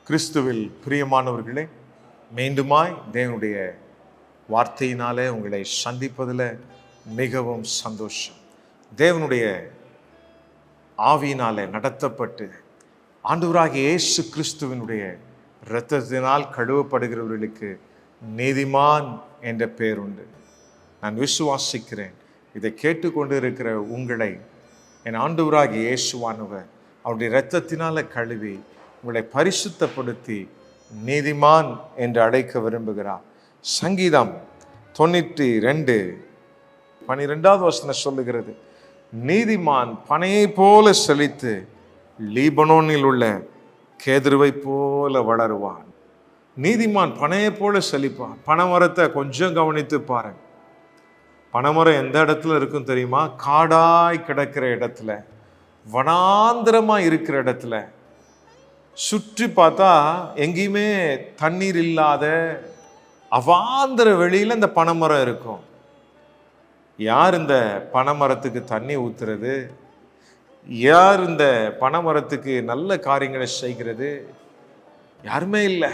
கிறிஸ்துவில் பிரியமானவர்களே, மீண்டுமாய் தேவனுடைய வார்த்தையினாலே உங்களை சந்திப்பதில் மிகவும் சந்தோஷம். தேவனுடைய ஆவியினாலே நடத்தப்பட்டு ஆண்டவராகிய இயேசு கிறிஸ்துவினுடைய இரத்தத்தினால் கழுவப்படுகிறவர்களுக்கு நீதிமான் என்ற பெயர் உண்டு. நான் விசுவாசிக்கிறேன். இதை கேட்டுக்கொண்டு இருக்கிற உங்களை என் ஆண்டவராகிய இயேசுவானவர் அவருடைய இரத்தத்தினால கழுவி உங்களை பரிசுத்தப்படுத்தி நீதிமான் என்று அழைக்க விரும்புகிறார். சங்கீதம் 92:12 சொல்லுகிறது, நீதிமான் பனையை போல செழித்து லீபனோனில் உள்ள கேதுருவை போல வளருவான். நீதிமான் பனையை போல செழிப்பான். பனைமரத்தை கொஞ்சம் கவனித்து பாருங்க. பனைமரம் எந்த இடத்துல இருக்கும் தெரியுமா? காடாய் கிடக்கிற இடத்துல, வனாந்திரமா இருக்கிற இடத்துல, சுற்றி பார்த்தா எங்கேயுமே தண்ணீர் இல்லாத அவாந்திர வெளியில இந்த பனைமரம் இருக்கும். யார் இந்த பனைமரத்துக்கு தண்ணி ஊத்துறது? யார் இந்த பனைமரத்துக்கு நல்ல காரியங்களை செய்கிறது? யாருமே இல்லை.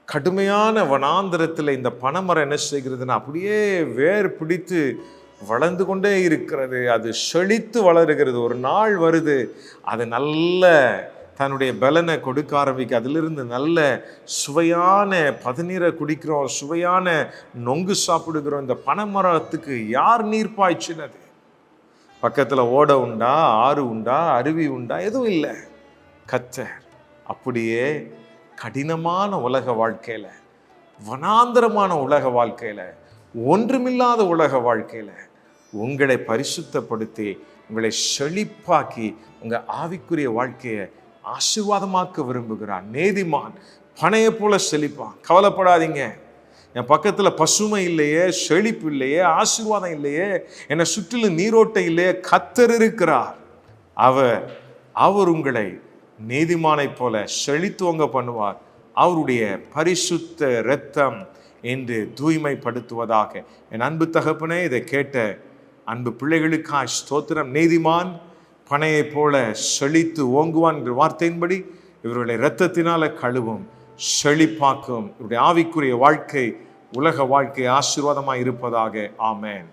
கடுமையான வனாந்திரத்தில் இந்த பனைமரம் என்ன செய்கிறதுன்னா அப்படியே வேர் பிடித்து வளர்ந்து கொண்டே இருக்கிறது. அது செழித்து வளருகிறது. ஒரு நாள் வருது, அது நல்ல தன்னுடைய பலனை கொடுக்க ஆரம்பிக்க. அதிலிருந்து நல்ல சுவையான பதநீரை குடிக்கிறோம், சுவையான நொங்கு சாப்பிடுகிறோம். இந்த பனைமரத்துக்கு யார் நீர் பாய்ச்சினது? பக்கத்தில் ஓட உண்டா, ஆறு உண்டா, அருவி உண்டா? எதுவும் இல்லை. கர்த்தர். அப்படியே கடினமான உலக வாழ்க்கையில, வனாந்தரமான உலக வாழ்க்கையில, ஒன்றுமில்லாத உலக வாழ்க்கையில உங்களை பரிசுத்தப்படுத்தி உங்களை செழிப்பாக்கி உங்க ஆவிக்குரிய வாழ்க்கையை ஆசீர்வாதமாக்க விரும்புகிறார். நீதிமான் பனையை போல செழிப்பான். கவலைப்படாதீங்க. என் பக்கத்துல பசுமை இல்லையே, செழிப்பு இல்லையே, ஆசீர்வாதம் இல்லையே, என்னை சுற்றிலும் நீரோட்டம் இல்லையே, கர்த்தர் இருக்கிறார். அவர் உங்களை நீதிமானை போல செழித்துவங்க பண்ணுவார். அவருடைய பரிசுத்த இரத்தம் என்று தூய்மைப்படுத்துவதாக. என் அன்பு தகப்பனே, இதை கேட்ட அன்பு பிள்ளைகளுக்காய் ஸ்தோத்திரம். நீதிமான் பனையை போல செழித்து ஓங்குவான் என்ற வார்த்தையின்படி இவருடைய இரத்தத்தினால கழுவும், செழிப்பாக்கும். இவருடைய ஆவிக்குரிய வாழ்க்கை, உலக வாழ்க்கை ஆசீர்வாதமாய் இருப்பதாக. ஆமென்.